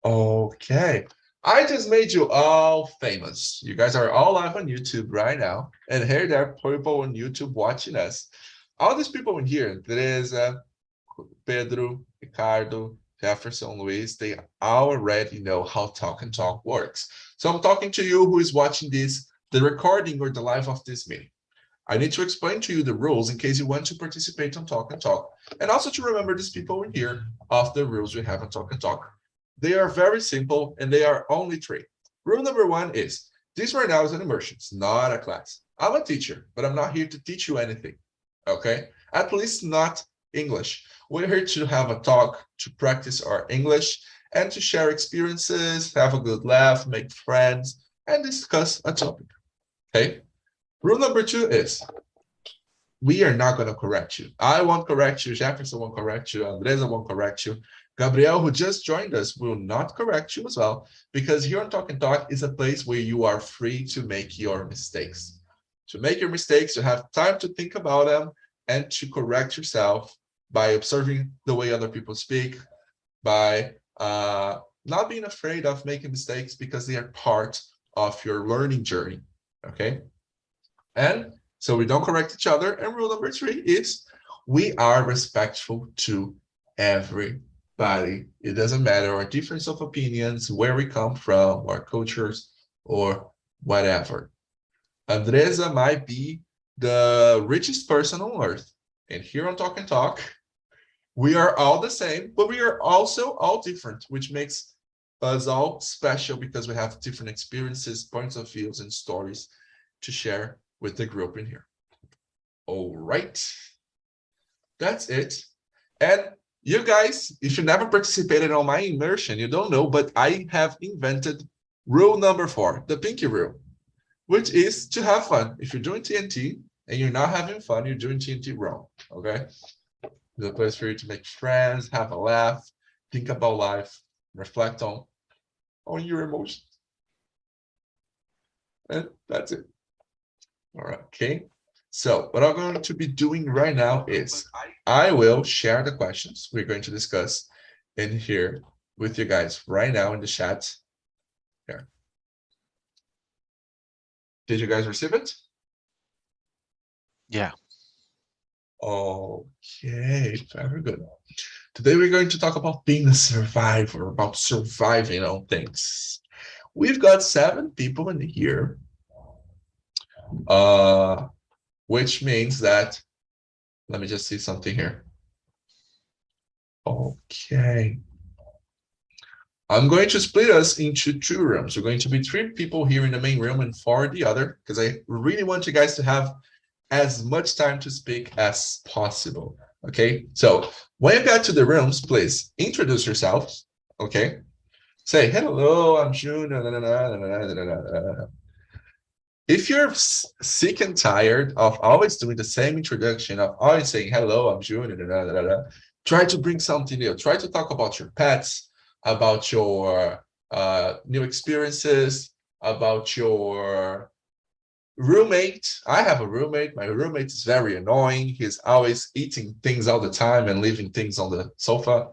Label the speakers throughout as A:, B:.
A: Okay. I just made you all famous. You guys are all live on YouTube right now. And here there are people on YouTube watching us. All these people in here, Teresa, Pedro, Ricardo, Jefferson, Luis, they already know how Talk and Talk works. So I'm talking to you who is watching this, the recording or the live of this meeting. I need to explain to you the rules in case you want to participate on Talk and Talk, and also to remember these people in here of the rules we have on Talk and Talk. They are very simple, and they are only three. Rule number one is, this right now is an immersion, it's not a class. I'm a teacher, but I'm not here to teach you anything, okay? At least not English. We're here to have a talk, to practice our English, and to share experiences, have a good laugh, make friends, and discuss a topic, okay? Rule number two is, we are not going to correct you. I won't correct you. Jefferson won't correct you. Andresa won't correct you. Gabriel, who just joined us, will not correct you as well, because here on Talk and Talk is a place where you are free to make your mistakes. To make your mistakes, you have time to think about them and to correct yourself by observing the way other people speak, by not being afraid of making mistakes because they are part of your learning journey, okay? And so we don't correct each other. And rule number three is, we are respectful to everybody. It doesn't matter our difference of opinions, where we come from, our cultures, or whatever. Andresa might be the richest person on earth. And here on Talk and Talk, we are all the same, but we are also all different, which makes us all special because we have different experiences, points of views, and stories to share with the group in here. All right, that's it. And you guys, if you never participated on my immersion, you don't know, but I have invented rule number 4, the pinky rule, which is to have fun. If you're doing TNT and you're not having fun, you're doing TNT wrong, okay? It's a place for you to make friends, have a laugh, think about life, reflect on your emotions. And that's it. All right, okay. So what I'm going to be doing right now is I will share the questions we're going to discuss in here with you guys right now in the chat. Here. Did you guys receive it?
B: Yeah.
A: Okay, very good. Today we're going to talk about being a survivor, about surviving on things. We've got 7 people in here, which means that, let me just see something here. Okay. I'm going to split us into 2 rooms. We're going to be 3 people here in the main room and 4 in the other, because I really want you guys to have as much time to speak as possible. Okay, so when you get to the rooms, please introduce yourselves. Okay, say hello, I'm June. If you're sick and tired of always doing the same introduction, of always saying hello, I'm June, try to bring something new. Try to talk about your pets, about your new experiences, about your roommate. I have a roommate. My roommate is very annoying. He's always eating things all the time and leaving things on the sofa.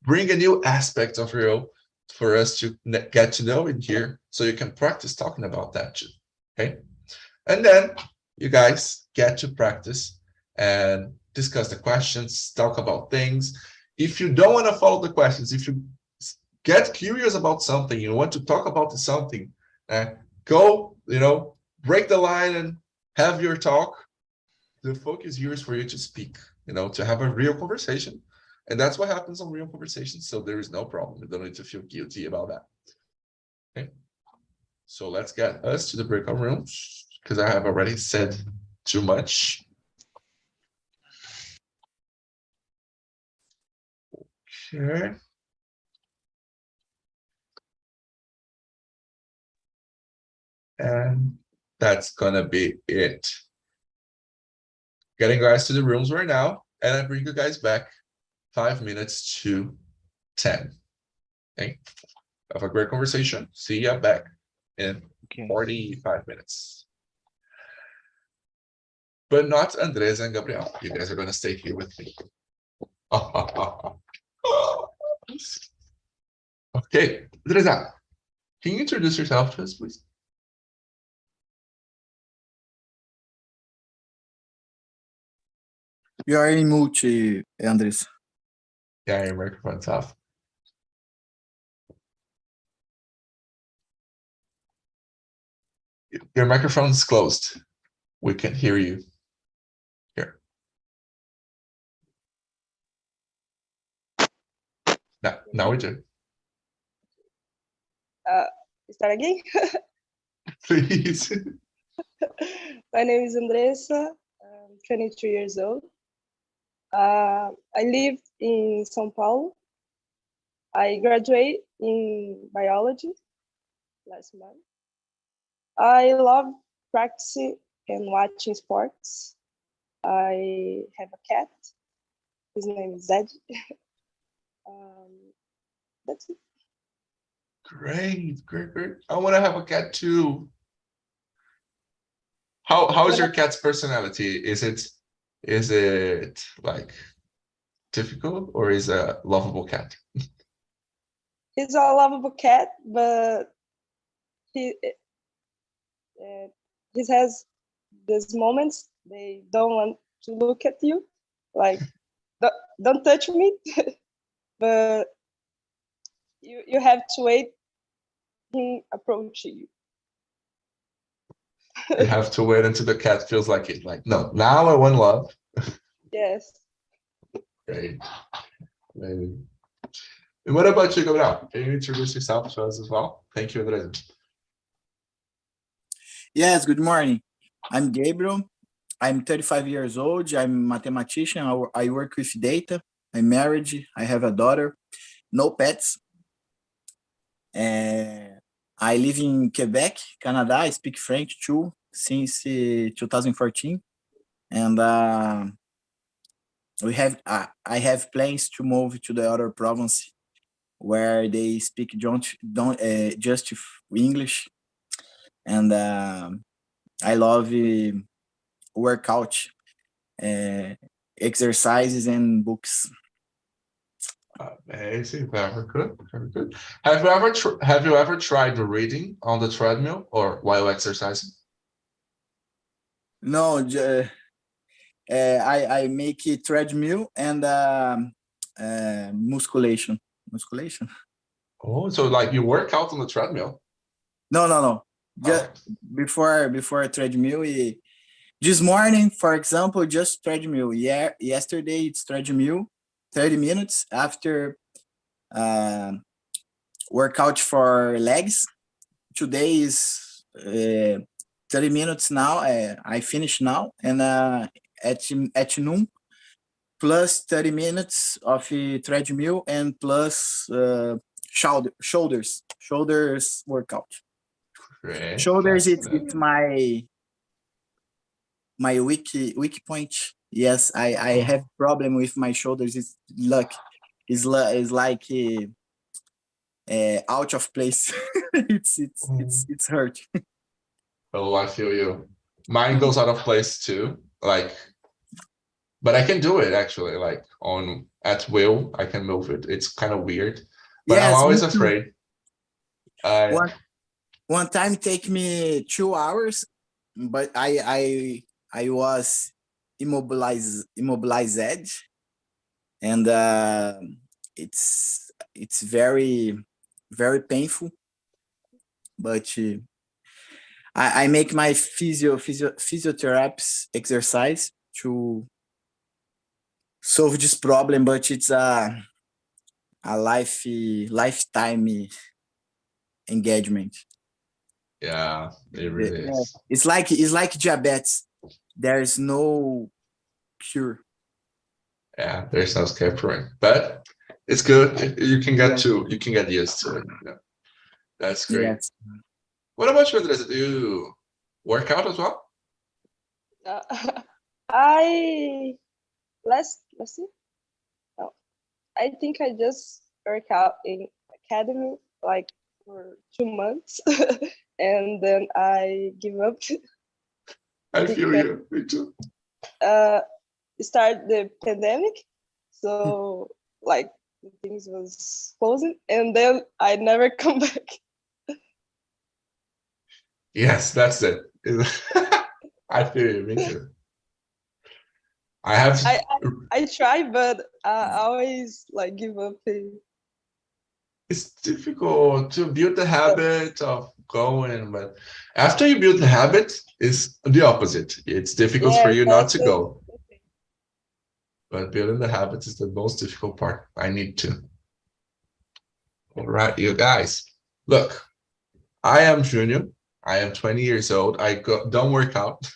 A: Bring a new aspect of you for us to get to know in here, so you can practice talking about that too. Okay, and then you guys get to practice and discuss the questions, talk about things. If you don't want to follow the questions, if you get curious about something, you want to talk about something, go, break the line and have your talk. The focus here is for you to speak, to have a real conversation. And that's what happens on real conversations. So there is no problem. You don't need to feel guilty about that. Okay. So let's get us to the breakout rooms, because I have already said too much. Okay. And that's gonna be it. Getting guys to the rooms right now, and I bring you guys back 5 minutes to 10. Okay. Have a great conversation. See you back in 45 minutes. But not Andres and Gabriel. You guys are gonna stay here with me. Okay, Teresa, can you introduce yourself to us, please?
B: You are in multi, Andres.
A: Yeah, your microphone's off. Your microphone's closed. We can hear you. Here. Now we do.
C: Start again?
A: Please.
C: My name is Andressa. I'm 22 years old. I live in São Paulo. I graduated in biology last month. I love practicing and watching sports. I have a cat. His name is Zed. That's it.
A: Great. I want to have a cat too. How is your cat's personality? Is it like difficult, or is a lovable cat?
C: He's a lovable cat, but he has these moments they don't want to look at you, like don't touch me. But you have to wait him approach you.
A: You have to wait until the cat feels like it. Like, no, now I want love.
C: Yes.
A: Great. Maybe. And what about you, Gabriel? Can you introduce yourself to us as well? Thank you, André.
B: Yes, good morning. I'm Gabriel. I'm 35 years old. I'm a mathematician. I work with data. I'm married. I have a daughter. No pets. I live in Quebec, Canada. I speak French too since 2014. And I have plans to move to the other province where they speak just English. And I love workout, exercises, and books.
A: Amazing, very good, very good. Have you ever tried reading on the treadmill or while exercising?
B: No, I make a treadmill and musculation. Musculation?
A: Oh, so like you work out on the treadmill?
B: No. Just
A: Okay.
B: before a treadmill. This morning, for example, just treadmill. Yeah, yesterday it's treadmill, 30 minutes after workout for legs. Today is 30 minutes now. I finish now, and at noon, plus 30 minutes of treadmill and plus shoulders workout.
A: Great.
B: Shoulders, it's my weak point. Yes, I have problem with my shoulders. It's like out of place. it's hurt.
A: Oh, I feel you. Mine goes out of place too. Like, but I can do it actually. Like at will, I can move it. It's kind of weird, but I'm
B: Yes,
A: always
B: me too.
A: afraid. I
B: One time take me 2 hours, but I was immobilized, and it's very painful. But I make my physiotherapy exercise to solve this problem, but it's a lifetime engagement.
A: Yeah, it really is.
B: It's like diabetes. There is no cure.
A: Yeah, there's no scapegoating, but it's good. You can get used to it. Yeah. That's great.
B: Yes.
A: What about you, Andres? Do you work out as well?
C: Let's see. Oh, I think I just work out in academy like for 2 months, and then I give up.
A: I feel you. Me too.
C: Start the pandemic, so like the things was closing, and then I never come back.
A: Yes, that's it. I feel you, me too. I have
C: I try, but I always like give up.
A: It's difficult to build the habit of going, but after you build the habit, it's the opposite. It's difficult for
C: Yeah,
A: you not
C: that's
A: to
C: it.
A: go. But building the habit is the most difficult part. I need to. All right, you guys. Look, I am Junior. I am 20 years old. Don't work out.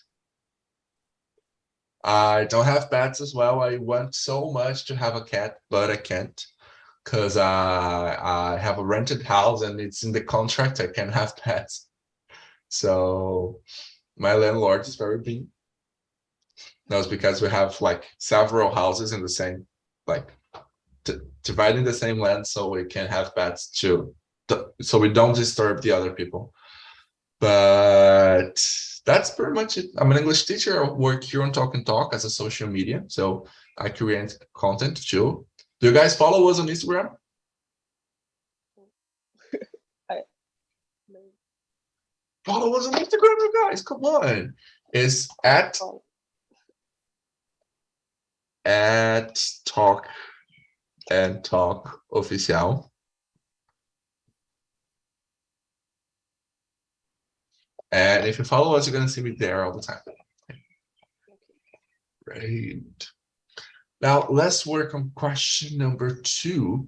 A: I don't have pets as well. I want so much to have a cat, but I can't because I have a rented house and it's in the contract. I can't have pets. So my landlord is very big. That's because we have like several houses in the same, like dividing the same land, so we can have pets too, so we don't disturb the other people. But that's pretty much it. I'm an English teacher. I work here on Talk and Talk as a social media, so I create content too. Do you guys follow us on Instagram? Follow us on Instagram, you guys. Come on. It's at Talk and Talk Oficial. And if you follow us, you're going to see me there all the time. Great. Now let's work on question number 2.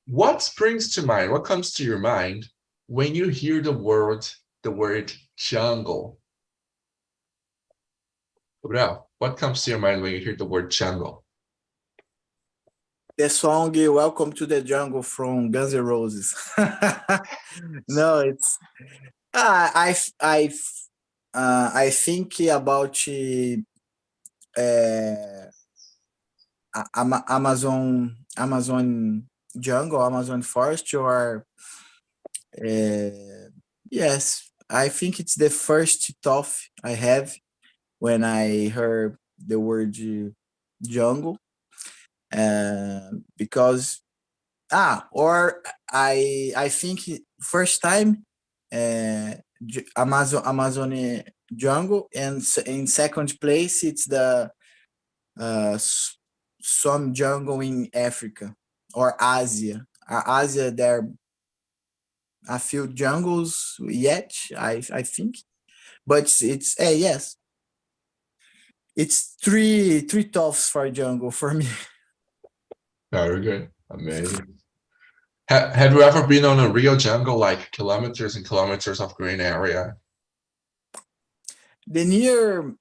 A: What springs to mind? What comes to your mind when you hear the word jungle? Gabriel, what comes to your mind when you hear the word jungle?
B: The song "Welcome to the Jungle" from Guns N' Roses. No, it's I think about Amazon jungle, Amazon forest, or yes, I think it's the first thought I have when I heard the word jungle, because or I think first time Amazon jungle, and in second place it's the some jungle in Africa or Asia. Asia, there are a few jungles yet, I think, but it's yes, it's three tops for jungle for me.
A: Very good. Amazing. Have you ever been on a real jungle, like kilometers and kilometers of green area?
B: The near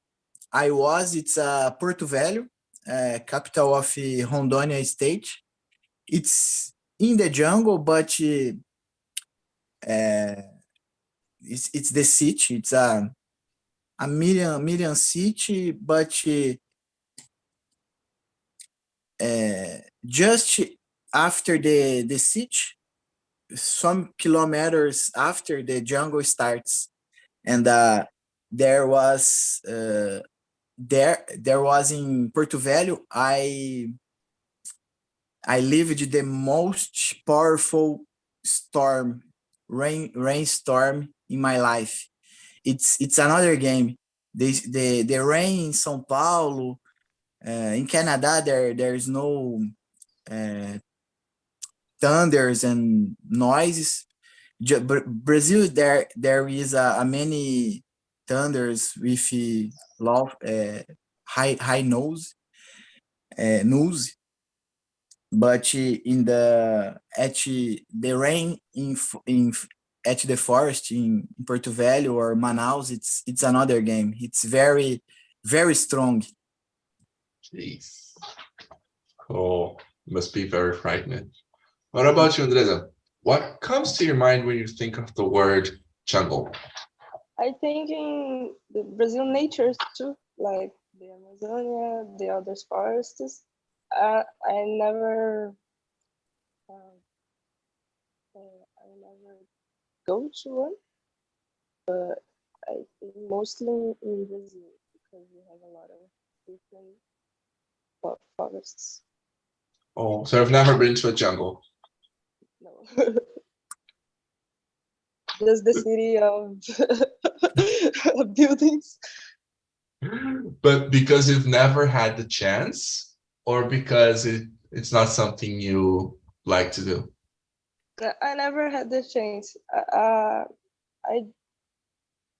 B: I was, it's Porto Velho, capital of Rondônia state. It's in the jungle, but it's the city. It's a million city, but just after the city, some kilometers after, the jungle starts, and there was in Porto Velho, I lived the most powerful rainstorm in my life. It's another game. The rain in São Paulo, in Canada, there's no thunders and noises. Brazil, there is a many thunders with high noise, but in at the rain in at the forest in Porto Velho or Manaus, it's another game. It's very, very strong.
A: Jeez. Cool. Must be very frightening. What about you, Andresa? What comes to your mind when you think of the word jungle?
C: I think in the Brazilian nature too, like the Amazonia, the other forests. I never, I never go to one, but I think mostly in Brazil because we have a lot of different forests.
A: Oh, so I've never been to a jungle.
C: No. Just the city of buildings.
A: But because you've never had the chance, or because it's not something you like to do?
C: I never had the chance. I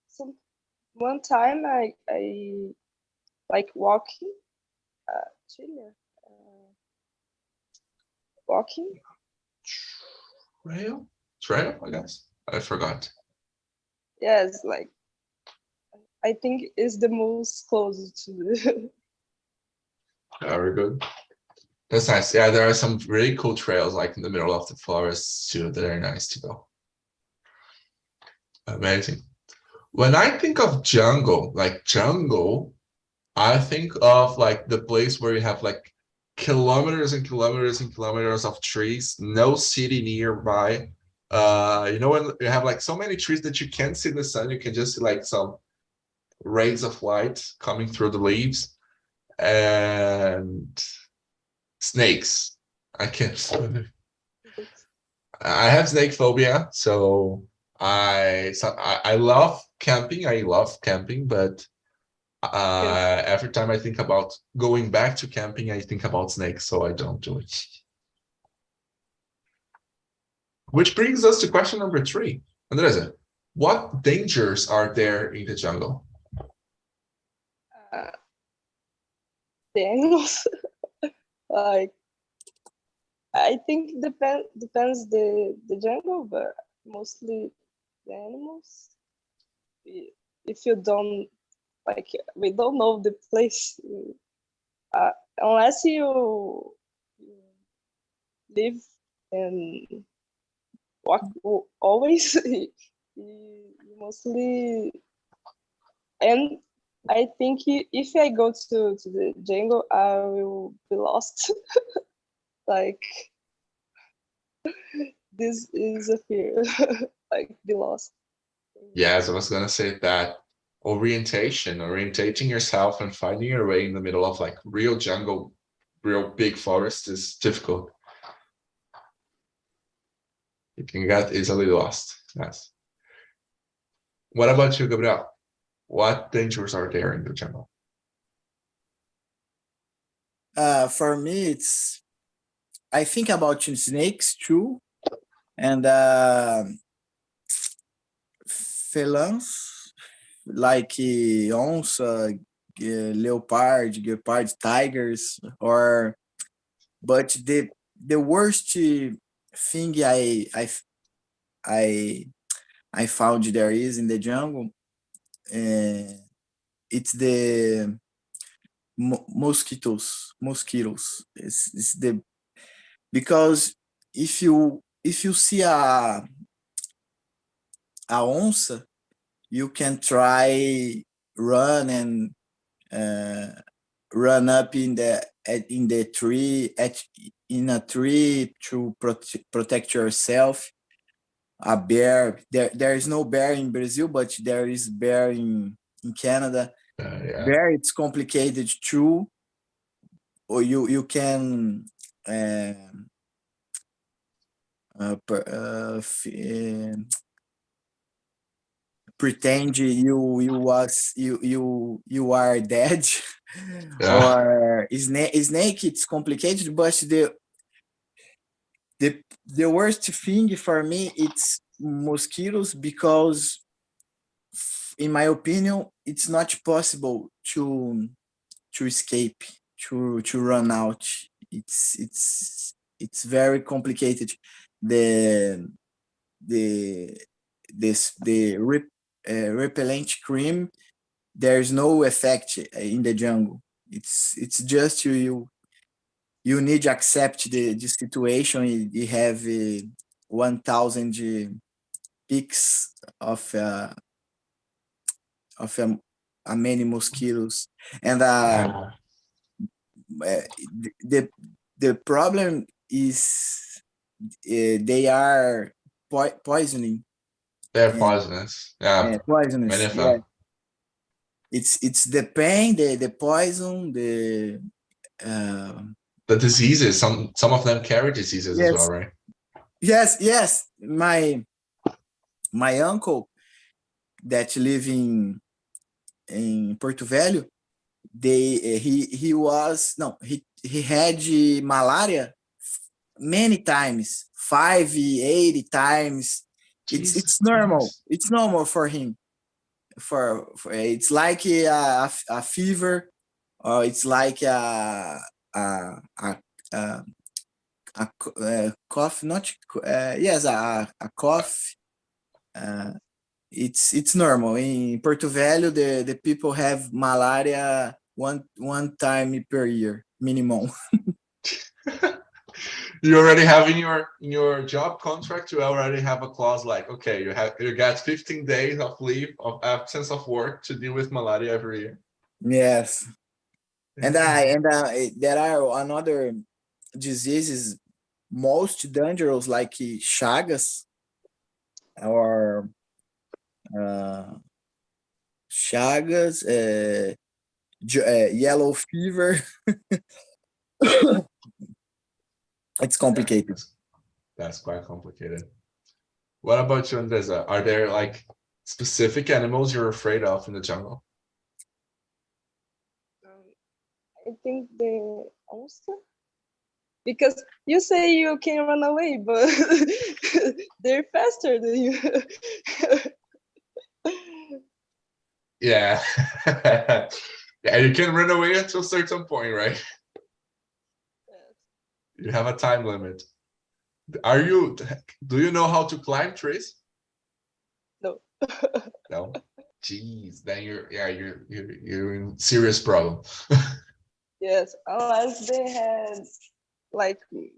C: some one time I like walking, Chile, walking.
A: Trail, I guess. I forgot.
C: Yes, like I think is the most close to the.
A: Very good. That's nice. Yeah, there are some really cool trails like in the middle of the forest too that are nice to go. Amazing. When I think of jungle, I think of like the place where you have like kilometers and kilometers and kilometers of trees, no city nearby. You know, when you have like so many trees that you can't see the sun, you can just see like some rays of light coming through the leaves, and snakes. I can't. I have snake phobia, so I love camping. I love camping, but every time I think about going back to camping, I think about snakes, so I don't do it. Which brings us to question number 3. Andresa, what dangers are there in the jungle?
C: The animals. Like I think depends the jungle, but mostly the animals. If you don't like, we don't know the place, unless you live and walk always. You mostly, and I think if I go to the jungle, I will be lost. Like this is a fear. Like be lost.
A: Yes, I was gonna say that orientating yourself and finding your way in the middle of like real jungle, real big forest is difficult. You can get easily lost. Yes. What about you, Gabriel? What dangers are there in the jungle?
B: For me, I think about snakes too, and felons like onça, leopard, guepard, tigers, but the worst thing I found there is in the jungle, it's the mosquitoes. It's the because if you see a onça, you can try run and run up in the tree in a tree to protect yourself. A bear, there is no bear in Brazil, but there is bear in Canada.
A: Yeah.
B: Bear, it's complicated too, or you can pretend you are dead.
A: Yeah.
B: Or snake, it's complicated, but the worst thing for me it's mosquitoes, because in my opinion it's not possible to escape, to run out. It's very complicated. The the repellent cream, there's no effect in the jungle. It's just you need to accept the situation. You have 1,000 peaks of many mosquitoes, and the problem is they are poisoning.
A: They're poisonous. Yeah. Many
B: Poisonous.
A: of
B: Yeah,
A: them.
B: it's the pain, the poison, the
A: the diseases. Some of them carry diseases as well, right?
B: Yes. My uncle that live in Porto Velho, he had malaria many times, 80 times. It's normal.
A: Christ.
B: It's normal for him. For it's like a fever, or it's like a cough, not yes, a cough. It's normal in Porto Velho. The people have malaria one time per year minimum.
A: You already have in your job contract, you already have a clause like, okay, you got 15 days of leave of absence of work to deal with malaria every year.
B: Yes, and there are another diseases most dangerous like Chagas or Chagas, yellow fever. It's complicated.
A: That's quite complicated. What about you, Andresa? Are there like specific animals you're afraid of in the jungle?
C: I think the onça, because you say you can run away, but they're faster than you.
A: Yeah. Yeah, you can run away until a certain point, right? You have a time limit. Do you know how to climb trees?
C: No.
A: No. Jeez, then you're in serious problem.
C: Yes, unless they had like I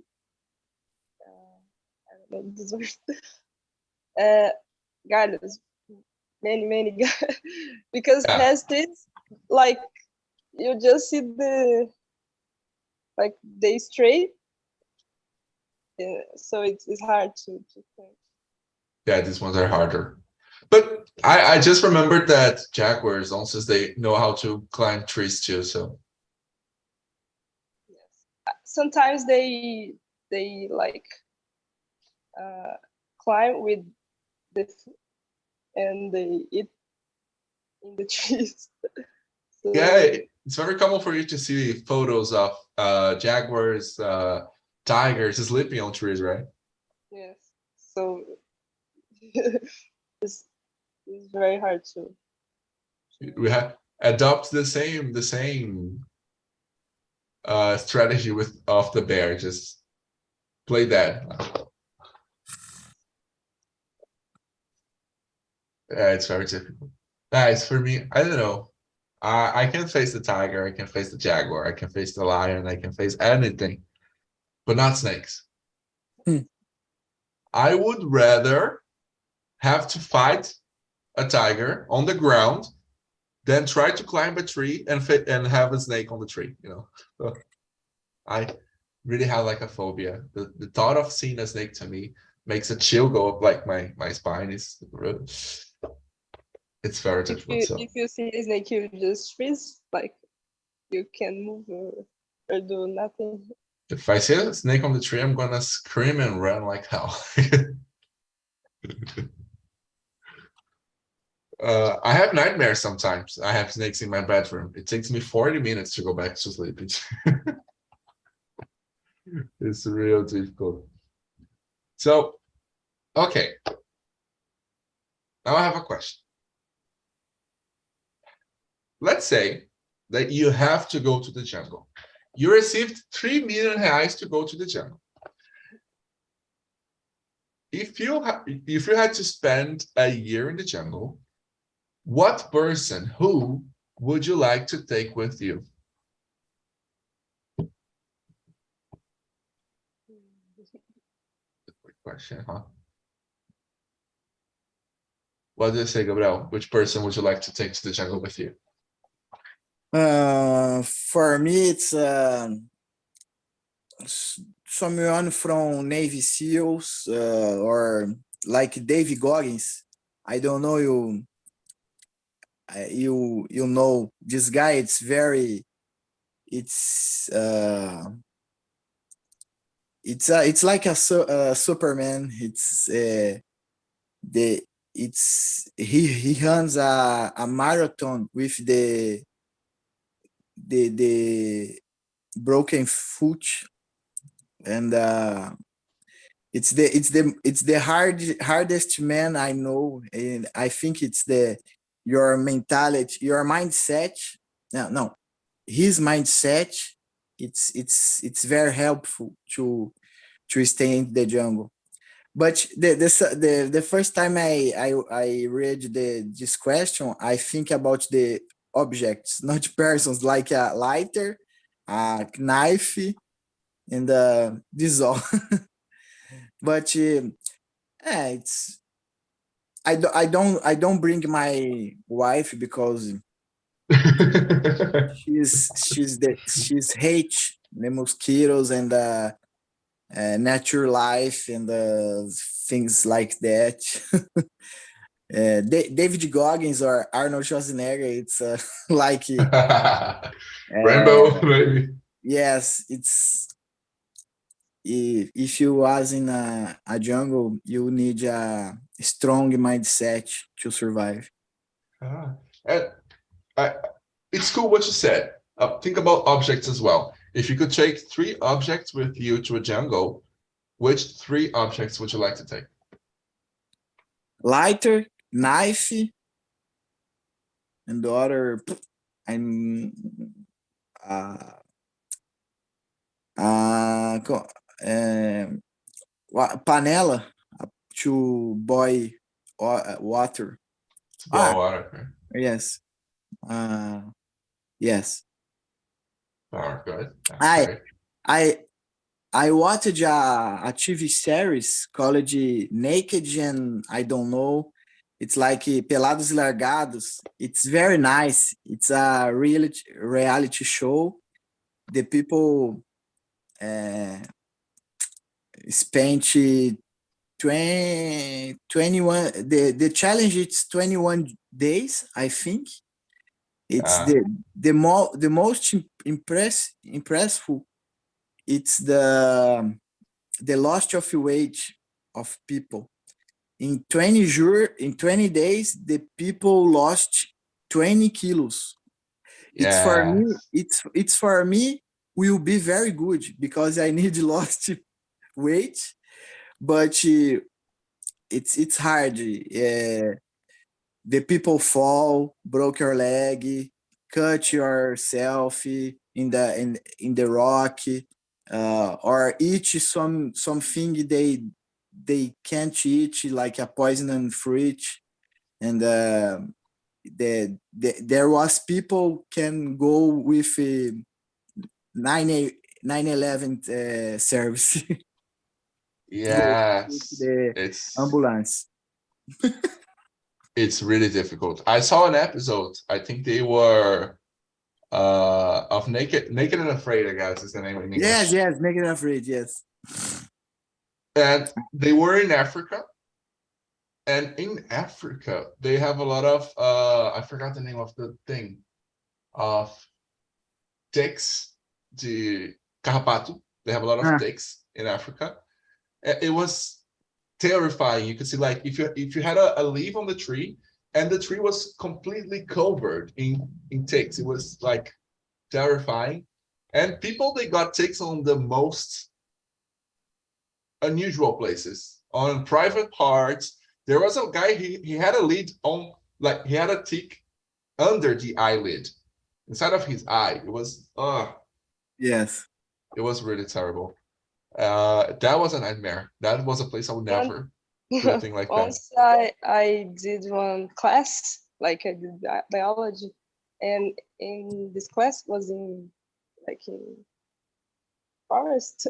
C: don't know this word. Gardens, many guys, because
A: Yeah.
C: has this like you just see the they straight, so it's hard to think.
A: Yeah, these ones are harder. But I just remembered that jaguars, also they know how to climb trees too. So
C: Yes, sometimes they like climb with the and they eat in the trees. So,
A: yeah, it's very common for you to see photos of jaguars, tigers sleeping on trees, right?
C: yes, so it's very hard to.
A: We have adopt the same strategy of the bear. Just play that. It's very difficult. Guys, for me, I don't know. I can face the tiger, I can face the jaguar, I can face the lion, I can face anything, but not snakes. I would rather have to fight a tiger on the ground than try to climb a tree and have a snake on the tree. So I really have like a phobia. The thought of seeing a snake to me makes a chill go up like my spine. It's very difficult. So
C: If you see a snake, you just freeze, like you can move or do nothing.
A: if I see a snake on the tree, I'm gonna scream and run like hell. I have nightmares sometimes. I have snakes in my bedroom. It takes me 40 minutes to go back to sleep. It's real difficult. So, okay. Now I have a question. Let's say that you have to go to the jungle. You received 3 million reais to go to the jungle. If you had to spend a year in the jungle, what person, who would you like to take with you? Quick question, huh? What do you say, Gabriel? Which person would you like to take to the jungle with you?
B: For me, it's someone from Navy SEALs or like David Goggins. I don't know you know this guy. It's it's like a Superman. He runs a marathon with the broken foot, and it's the hardest man I know, and I think it's your mentality, your mindset. No, his mindset. It's very helpful to stay in the jungle. But the first time I read this question, I think about the objects, not persons, like a lighter, a knife, and this all. But it's I don't bring my wife because she's hate the mosquitoes and natural life and things like that. David Goggins or Arnold Schwarzenegger, it's like
A: Rainbow, maybe.
B: yes, it's if you was in a jungle, you need a strong mindset to survive.
A: And I, it's cool what you said. Think about objects as well. If you could take 3 objects with you to a jungle, which 3 objects would you like to take?
B: Lighter, knife, and the other, I'm panela to boil water.
A: To boil water.
B: Yes. Yes.
A: Oh, good.
B: I watched a TV series called Naked and I don't know. It's like Pelados e Largados. It's very nice. It's a reality show. The people spent 21. The challenge it's 21 days, I think. It's the most impressive. It's the loss of weight of people. In 20 days, the people lost 20 kilos. It's for me. It's for me. Will be very good because I need lost weight, but it's hard. The people fall, broke your leg, cut yourself in the rock, or eat something they can't eat, like a poison fruit, and there was people can go with 911 service.
A: Yes,
B: The ambulance.
A: It's really difficult. I saw an episode. I think they were of Naked and Afraid, I guess is the name in English.
B: Yes, Naked and Afraid, yes.
A: And they were in Africa. And in Africa, they have a lot of I forgot the name of the thing. Of ticks, the carrapato. They have a lot of ticks in Africa. It was terrifying. You could see, like, if you had a leaf on the tree and the tree was completely covered in ticks, it was like terrifying. And people, they got ticks on the most unusual places, on private parts. There was a guy, he had a lead on, like, he had a tick under the eyelid, inside of his eye. It was
B: yes,
A: it was really terrible. That was a nightmare. That was a place I would never do a thing like that.
C: Once I did one class, like I did biology, and in this class was in forest,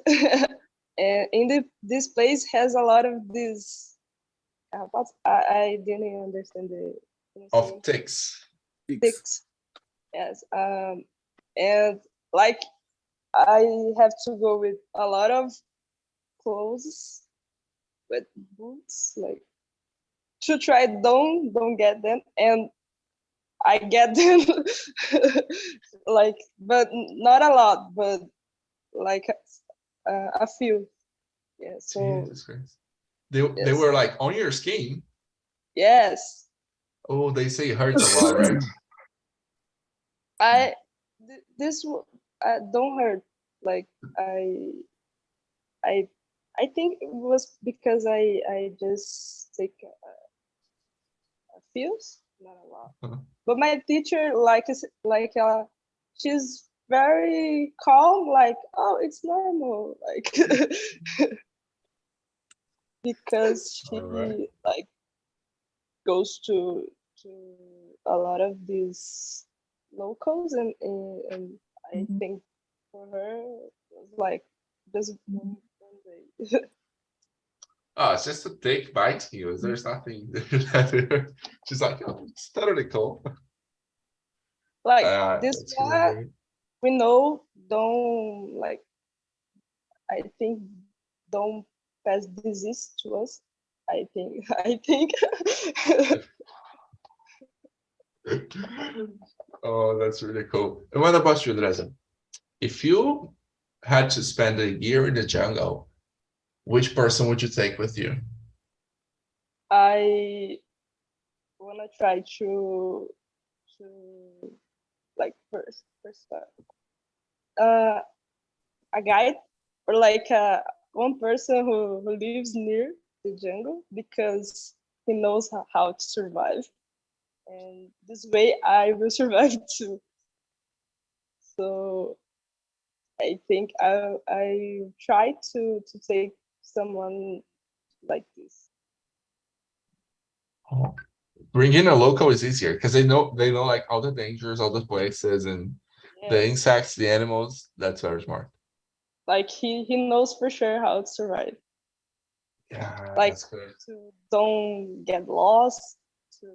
C: and in this place has a lot of these. I didn't understand the
A: of ticks.
C: Ticks, yes, and like I have to go with a lot of clothes, with boots, like to try don't get them, and I get them, like, but not a lot, but like a few. Yeah, so
A: Jesus Christ. They
C: yes.
A: were like on your skin.
C: Yes.
A: Oh, they say it hurts a lot, right?
C: This don't hurt. Like I I think it was because I just take a few, not a lot.
A: Uh-huh.
C: But my teacher she's very calm, like, oh, it's normal, like because she
A: All right.
C: like goes to a lot of these locals, and I
B: Mhm.
C: think for her it was like just one day.
A: Oh, it's just a thick bite heels. There's nothing. She's like, oh, it's totally cool.
C: Like this
A: That's really
C: one
A: great.
C: we know don't like, I think, don't pass disease to us. I think I think
A: Oh, that's really cool. And what about you, Andresa? If you had to spend a year in the jungle, which person would you take with you?
C: I wanna try to like first a guide, or like one person who lives near the jungle, because he knows how to survive, and this way I will survive too. So I think I try to take someone like this.
A: Oh. Bringing a local is easier because they know like all the dangers, all the places, and the
C: Yes,
A: insects, the animals. That's very smart.
C: like he knows for sure how to survive.
A: Yeah,
C: Like
A: that's good.
C: to don't get lost, to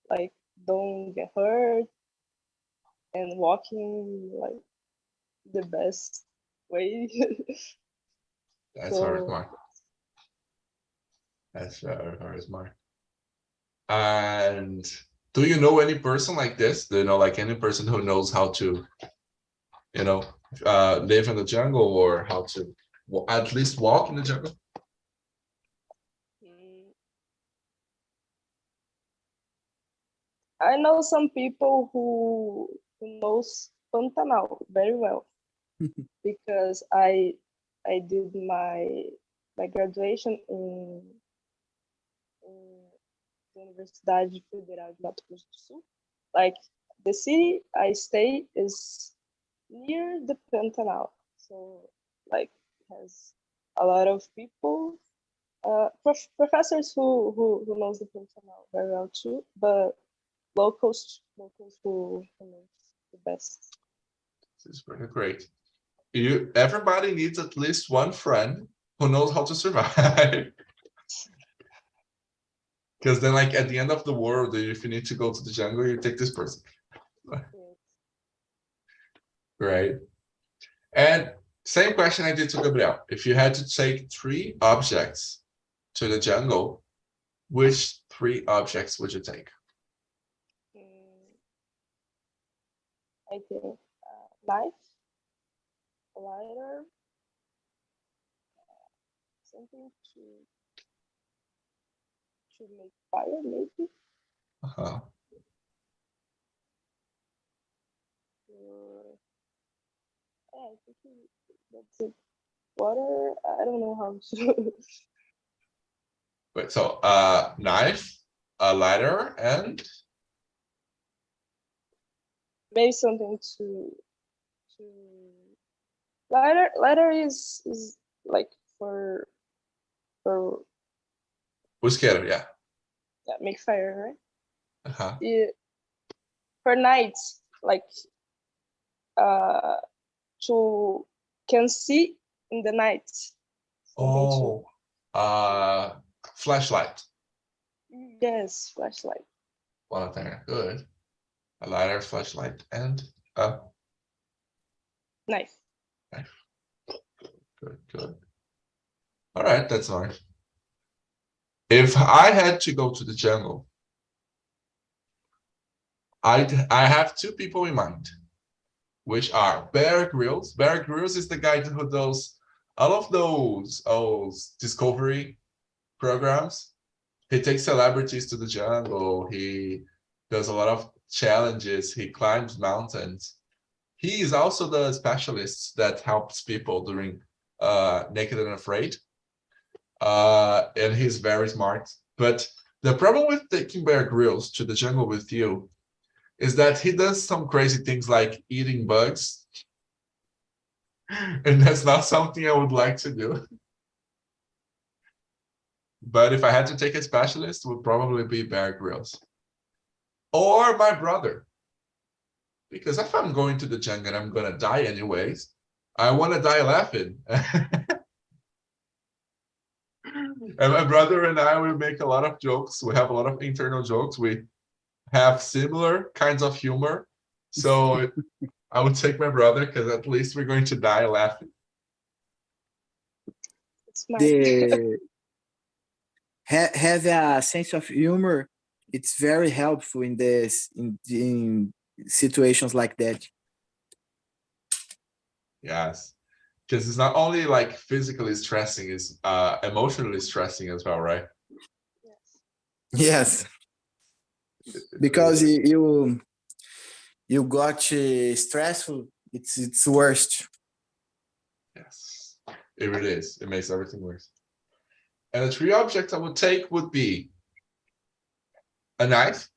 C: like don't get hurt, and walking like the best way.
A: That's very
C: So
A: smart. That's very smart. And do you know any person like this? Do you know like any person who knows how to, you know, live in the jungle or how to at least walk in the jungle?
C: mm, I know some people who knows Pantanal very well, because I did my graduation in the Universidade Federal de Mato Grosso do Sul. Like the city I stay is near the Pantanal, so like has a lot of people, professors who knows the Pantanal very well too, but locals who knows the best.
A: This is pretty great. Everybody needs at least one friend who knows how to survive. Because then, like at the end of the world, if you need to go to the jungle, you take this person,
C: Yes.
A: right? And same question I did to Gabriel. If you had to take 3 objects to the jungle, which 3 objects would you take?
C: Mm, I think knife, lighter, something to make fire, maybe.
A: Uh-huh.
C: Or, yeah, I think that's it. Water, I don't know how to.
A: Wait, so knife, a lighter, and
C: Maybe something to lighter is like for
A: whiskey, yeah.
C: yeah, make fire, right?
A: Uh-huh.
C: Yeah, for nights, like uh to can see in the night, something to.
A: Oh, flashlight.
C: Yes, flashlight.
A: One thing, good. A lighter, flashlight, and a
C: Knife.
A: knife. Good, good. All right, that's nice. If I had to go to the jungle, I have 2 people in mind, which are Bear Grylls. Bear Grylls is the guy who does all of those discovery programs, he takes celebrities to the jungle. He does a lot of challenges. He climbs mountains. He is also the specialist that helps people during Naked and Afraid. And he's very smart. But the problem with taking Bear Grylls to the jungle with you is that he does some crazy things like eating bugs. And that's not something I would like to do. But if I had to take a specialist, it would probably be Bear Grylls. Or my brother. Because if I'm going to the jungle and I'm going to die anyways, I want to die laughing. And my brother and I, we make a lot of jokes. We have a lot of internal jokes. We have similar kinds of humor. So I would take my brother because at least we're going to die laughing.
B: The have a sense of humor. It's very helpful in this in situations like that.
A: Yes. Because it's not only like physically stressing, it's emotionally stressing as well, right?
B: Yes, because you got stressful. It's worst.
A: Yes, it really is. It makes everything worse. And the three objects I would take would be a knife,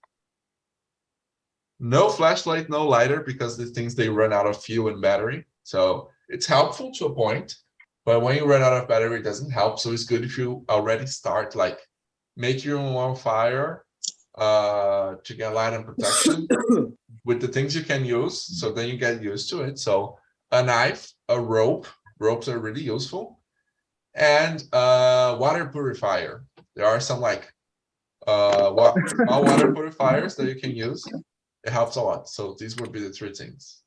A: no flashlight, no lighter, because these things, they run out of fuel and battery. So it's helpful to a point, but when you run out of battery, it doesn't help. So it's good if you already start, like, make your own fire to get light and protection with the things you can use. So then you get used to it. So a knife, a rope. Ropes are really useful. And water purifier. There are some like small water purifiers that you can use. It helps a lot. So these would be the three things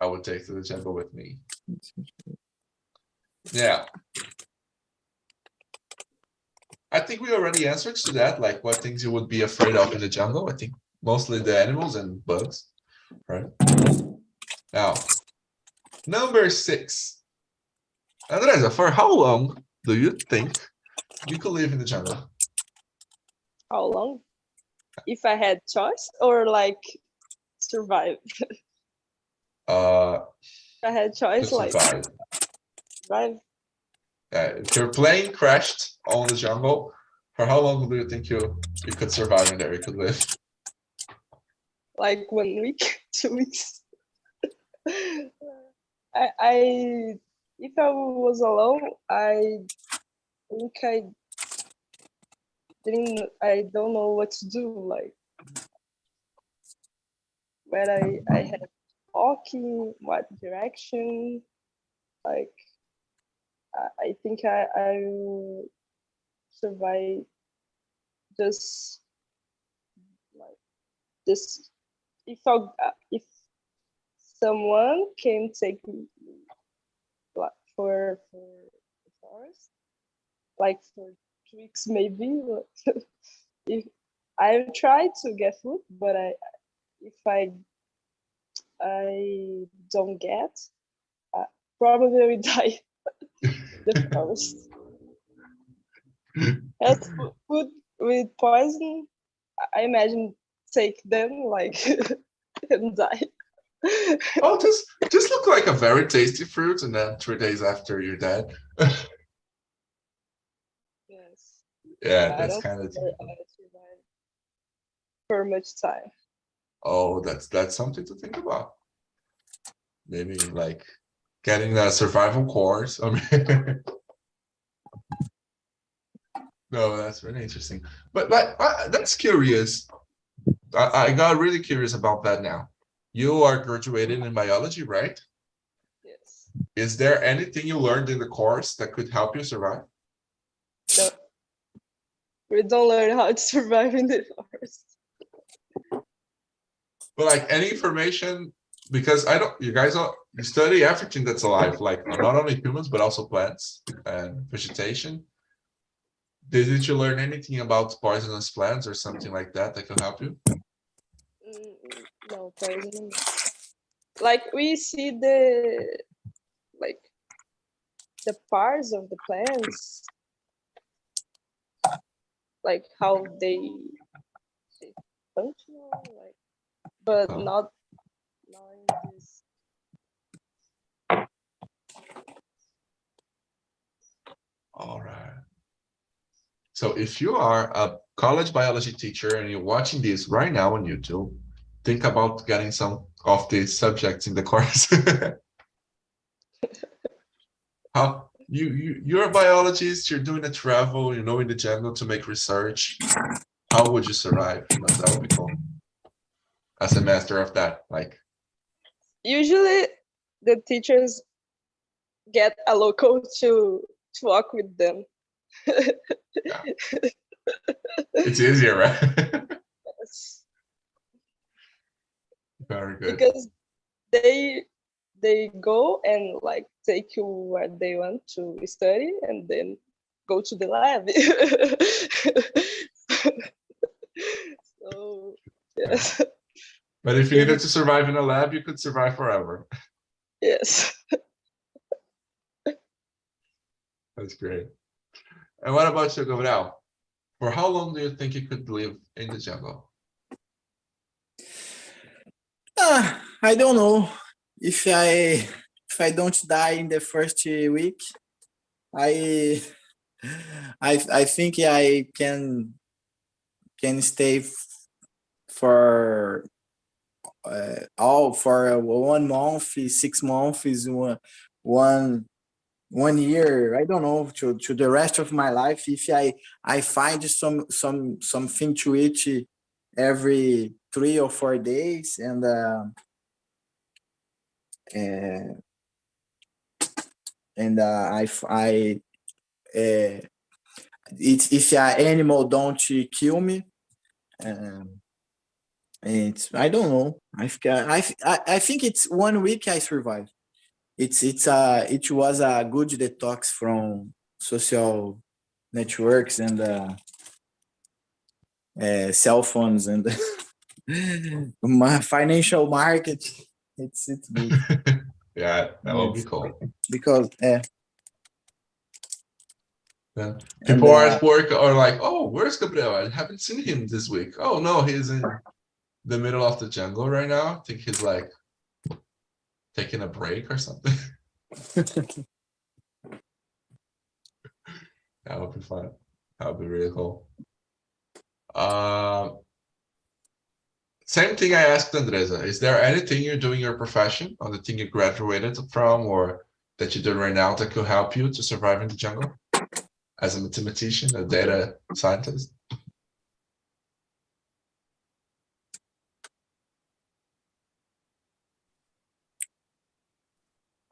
A: I would take to the jungle with me. Yeah. I think we already answered to that, like what things you would be afraid of in the jungle. I think mostly the animals and bugs, right? Now, number 6. Andresa, for how long do you think you could live in the jungle?
C: How long? If I had choice or like survive? If I had choice, like
A: survive.
C: survive.
A: If your plane crashed on the jungle, for how long do you think you could survive in there? You could live?
C: Like 1 week, 2 weeks. I if I was alone, I think I don't know what to do, like where I had walking, what direction, like I think I will survive just like this. If someone can take me like for the forest, like for 2 weeks maybe. If I try to get food, but if I don't get, probably will die. The forest. As food with poison, I imagine take them like and die.
A: Oh, just look like a very tasty fruit, and then 3 days after you're dead.
C: Yes.
A: Yeah,
C: I
A: that's
C: don't
A: kind of.
C: think I survive for much time.
A: Oh, that's something to think about. Maybe like getting a survival course. I mean, no, that's really interesting. But like, that's curious. I got really curious about that now. You are graduated in biology, right?
C: Yes.
A: Is there anything you learned in the course that could help you survive?
C: No. We don't learn how to survive in the forest.
A: But like any information, because you study everything that's alive, like not only humans, but also plants and vegetation. Did you learn anything about poisonous plants or something like that that could help you?
C: No, poison. Like we see the the parts of the plants, like how they functional, like, but not in this.
A: All right. So if you are a college biology teacher and you're watching this right now on YouTube, think about getting some of these subjects in the course. How you're a biologist, you're doing a travel, in the jungle to make research. How would you survive? That would be cool. As a master of that, like.
C: Usually, the teachers get a local to walk with them.
A: Yeah. It's easier, right?
C: Yes.
A: Very good.
C: Because they go and like take you where they want to study and then go to the lab. So yes.
A: But if you needed to survive in a lab, you could survive forever.
C: Yes.
A: That's great. And what about you, Gabriel? For how long do you think you could live in the jungle?
B: I don't know. If I don't die in the first week, I think I can stay for for 1 month, 6 months, one year. I don't know, to the rest of my life. If I find something to eat every 3 or 4 days, and it's if an animal don't kill me. I don't know. I think it's 1 week I survived. It was a good detox from social networks and cell phones and my financial market. It's good.
A: Yeah, that would be cool.
B: Because
A: Yeah. People are at work are like, oh, where's Gabriel? I haven't seen him this week. Oh no, he's in the middle of the jungle right now. I think he's like taking a break or something. That would be fun. That would be really cool. Same thing I asked Andresa. Is there anything you're doing in your profession or the thing you graduated from or that you're doing right now that could help you to survive in the jungle? As a mathematician, a data scientist?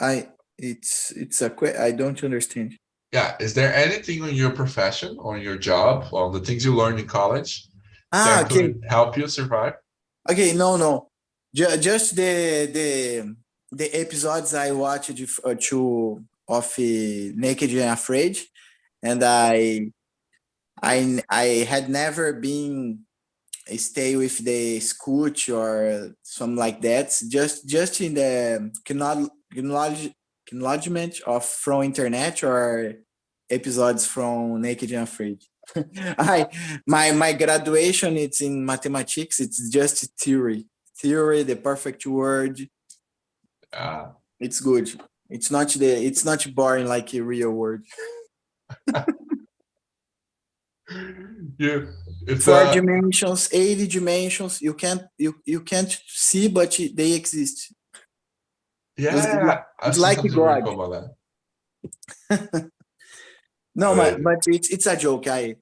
B: I don't understand.
A: Yeah, is there anything in your profession or in your job or the things you learned in college that
B: Okay.
A: could help you survive?
B: Okay, no. Just the episodes I watched of Naked and Afraid, and I had never been stay with the scoot or something like that. Just in the acknowledgement of from internet or episodes from Naked and Afraid. My graduation, it's in mathematics. It's just theory, the perfect word. It's good. It's not boring like a real word.
A: Yeah,
B: 4 dimensions, 80 dimensions. You can't see, but they exist.
A: Yeah,
B: It's like God. No, but it's a joke. I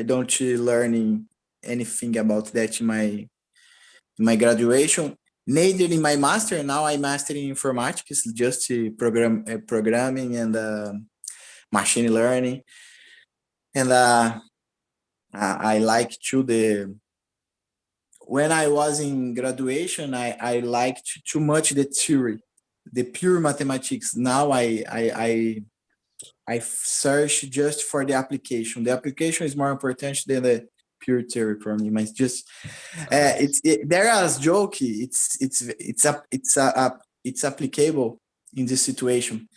B: don't learning anything about that in my graduation. Neither in my master. Now I master in informatics, just programming and machine learning. And I like when I was in graduation, I liked too much the theory, the pure mathematics. Now I search just for the application. The application is more important than the pure theory for me. But just there is joke. It's applicable in this situation.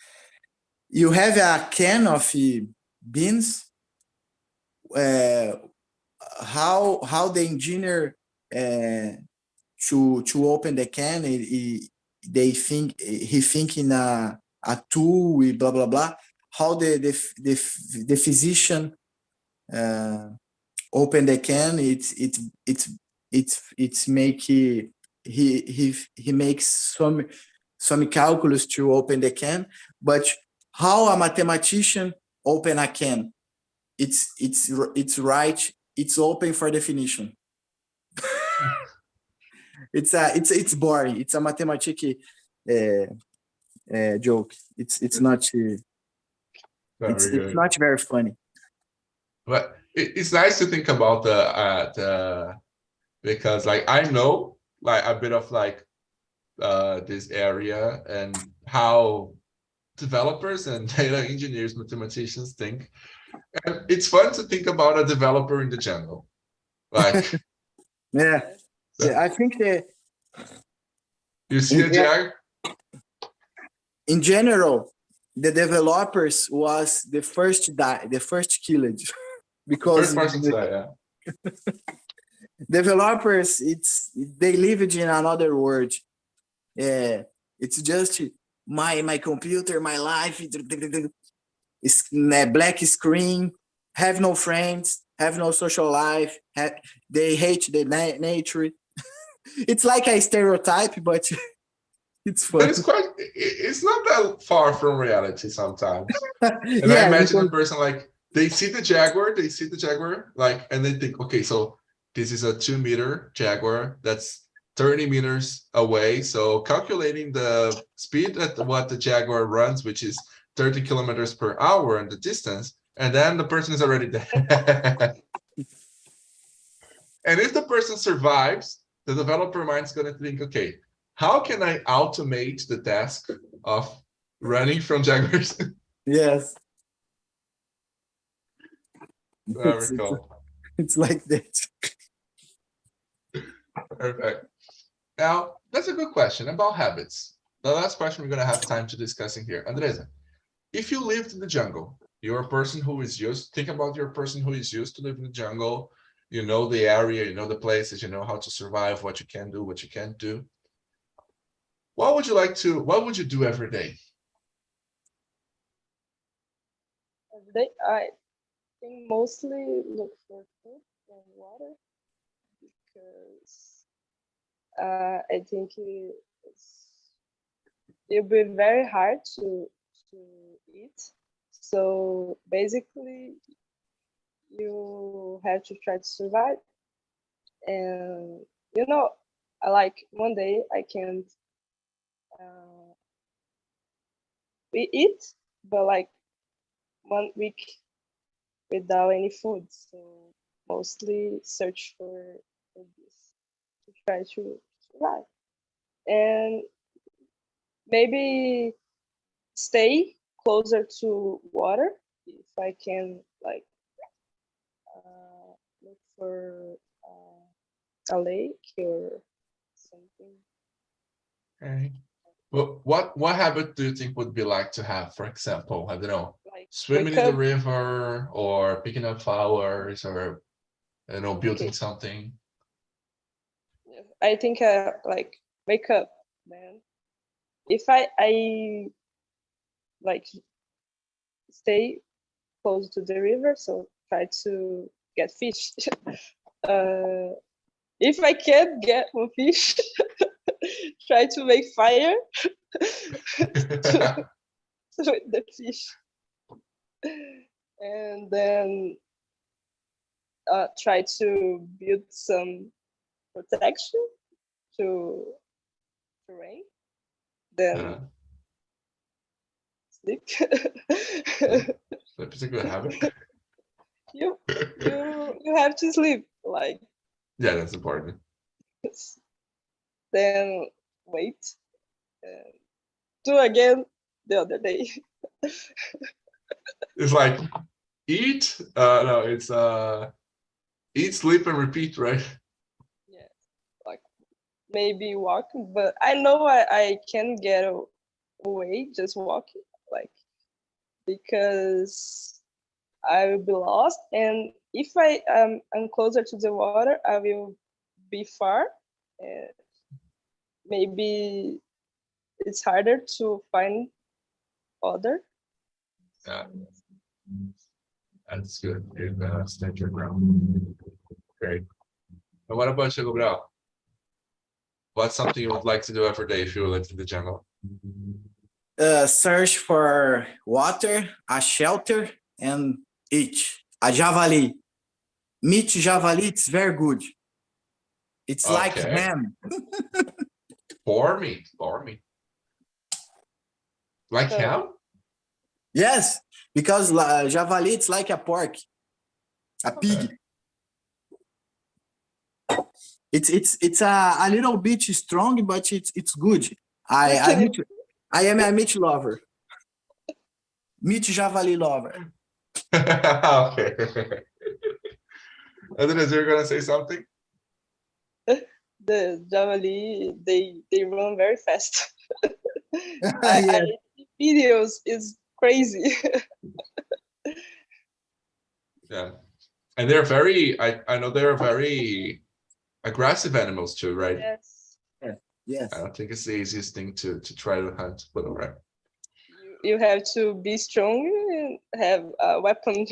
B: You have a can of beans. How the engineer to open the can, he thinking a tool, blah blah blah. How the physician open the can, it's make he makes some calculus to open the can. But how a mathematician open a can, it's right, it's open for definition. It's boring. It's a mathematic joke. It's not it's not very funny.
A: But it's nice to think about the because like I know like a bit of like this area and how developers and data engineers, mathematicians think. And it's fun to think about a developer in the jungle. Like
B: yeah, I think
A: you see a jag.
B: In general, the developers was the first killed because
A: First person to die, yeah.
B: developers, they lived in another world. It's just my computer, my life. It's a black screen. Have no friends. Have no social life. They hate the nature. It's like a stereotype, but it's fun.
A: But it's not that far from reality sometimes. And
B: Yeah,
A: I imagine a person like they see the jaguar, like, and they think, okay, so this is a 2-meter jaguar that's 30 meters away. So calculating the speed at what the jaguar runs, which is 30 kilometers per hour and the distance, and then the person is already dead. And if the person survives, the developer mind is going to think, okay, how can I automate the task of running from jaguars?
B: Yes.
A: Very cool.
B: It's like that.
A: Perfect. Now, that's a good question about habits. The last question we're going to have time to discussing here. Andresa, if you lived in the jungle, you're a person who is think about your person who is used to live in the jungle. You know the area, you know the places, you know how to survive, what you can do, what you can't do. What would you do every day?
C: Every day, I think mostly look for food and water because I think it'll be very hard to eat. So basically, you have to try to survive. And like one day I can we eat, but like 1 week without any food. So mostly search for this to try to survive. And maybe stay closer to water if I can, like look for a lake or something.
A: Okay. Well, what habit do you think would be like to have? For example, I don't know,
C: Like
A: swimming in the river or picking up flowers or building something.
C: I think like wake up, man. If I like stay close to the river, so try to get fish. If I can't get one fish, try to make fire with the fish, and then try to build some protection to rain. Then sleep.
A: That's a good habit.
C: you have to sleep, like.
A: Yeah, that's important.
C: Then wait and do again the other day.
A: It's like eat, no, it's eat, sleep, and repeat, right?
C: Yeah, like maybe walk, but I know I can get away, just walking, like, because I will be lost. And if I am closer to the water, I will be far. And maybe it's harder to find other.
A: Yeah, that's good. You stand your ground. Great. And what about you, Gabriel? What's something you would like to do every day if you lived in the jungle?
B: Search for water, a shelter, and eat a javali. Meat javali, it's very good. It's like
A: Okay.
B: ham.
A: For me. Like
C: So-
A: ham?
B: Yes, because javali, it's like a pork, a pig.
A: Okay.
B: It's a little bit strong, but it's good. I am a meat lover. Meat javali lover.
A: Okay. Andres, you're gonna say something?
C: The javali, they run very fast.
B: Yeah.
C: I see videos is crazy.
A: Yeah. And they're very, I know they're very aggressive animals too, right?
C: Yes,
B: Yes.
A: I don't think it's the easiest thing to try to hunt, but all right.
C: you have to be strong and have a weapon.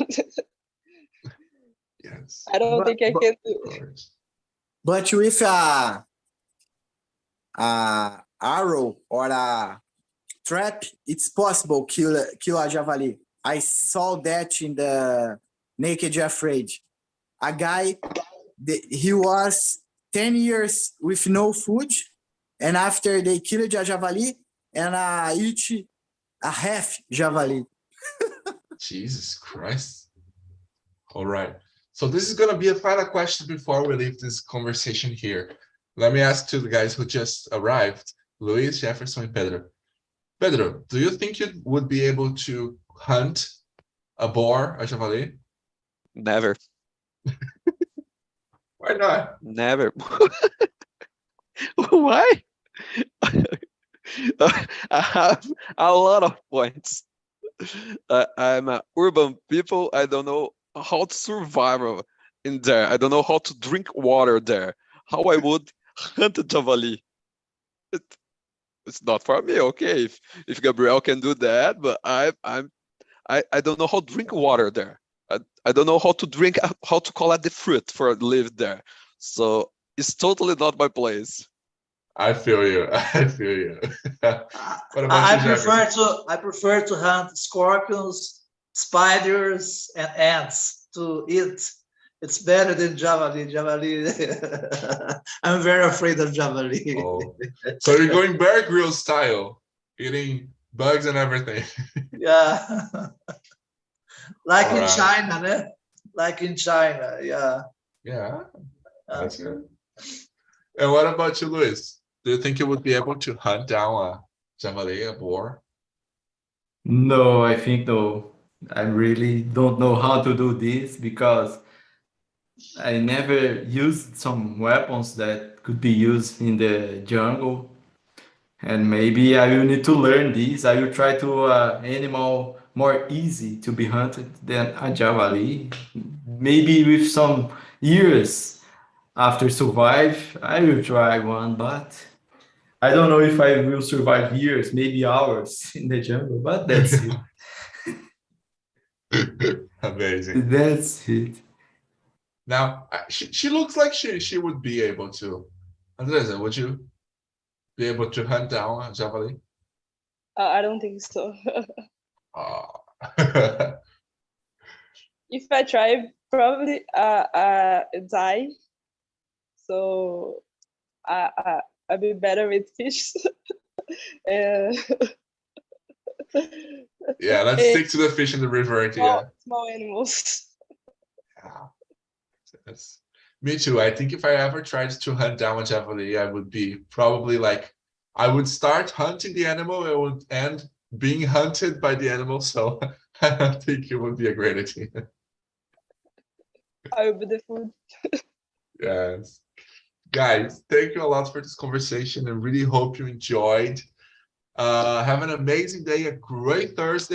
A: Yes,
C: I don't think I
B: But-
C: can
A: of
C: do.
A: course.
B: But with a arrow or a trap, it's possible kill a javali. I saw that in the Naked Afraid. A guy, he was 10 years with no food, and after they killed a javali, and eat a half javali.
A: Jesus Christ. All right. So this is going to be a final question before we leave this conversation here. Let me ask to the guys who just arrived, Luis, Jefferson, and Pedro. Pedro, do you think you would be able to hunt a boar, a javali?
D: Never.
A: Why not?
D: Never. Why? I have a lot of points. I'm an urban people. I don't know how to survive in there. I don't know how to drink water there. How I would hunt a javali. It's not for me. Okay, if Gabriel can do that, but I don't know how to drink water there. I don't know how to collect the fruit for live there. So it's totally not my place.
A: I feel you. I feel you. What about
E: I
A: you, Jefferson?
E: prefer to hunt scorpions, spiders, and ants to eat. It's better than javali. I'm very afraid of javali.
A: Oh. So you're going Bear Grylls style, eating bugs and everything.
E: Yeah, like in
A: Alright.
E: China, né? Like in China. Yeah.
A: Yeah, that's good. And what about you, Luis? Do you think you would be able to hunt down a javali, a boar?
F: No, I think no. I really don't know how to do this because I never used some weapons that could be used in the jungle. And maybe I will need to learn this. I will try to animal more easy to be hunted than a javali. Maybe with some years after survive, I will try one, but I don't know if I will survive years, maybe hours in the jungle, but that's it.
A: Amazing.
F: That's it.
A: Now, she looks like she would be able to. Andresa, would you be able to hunt down a javali?
C: I don't think so.
A: Oh.
C: If I try, probably die. So I'll be better with fish. And
A: Yeah, let's stick to the fish in the river. Yeah.
C: small animals.
A: Yeah. That's, me too. I think if I ever tried to hunt down a javali, I would be probably like, I would start hunting the animal, it would end being hunted by the animal. So I don't think it would be a great idea.
C: I will be the food.
A: Yes. Guys, thank you a lot for this conversation. I really hope you enjoyed. Have an amazing day, a great Thursday.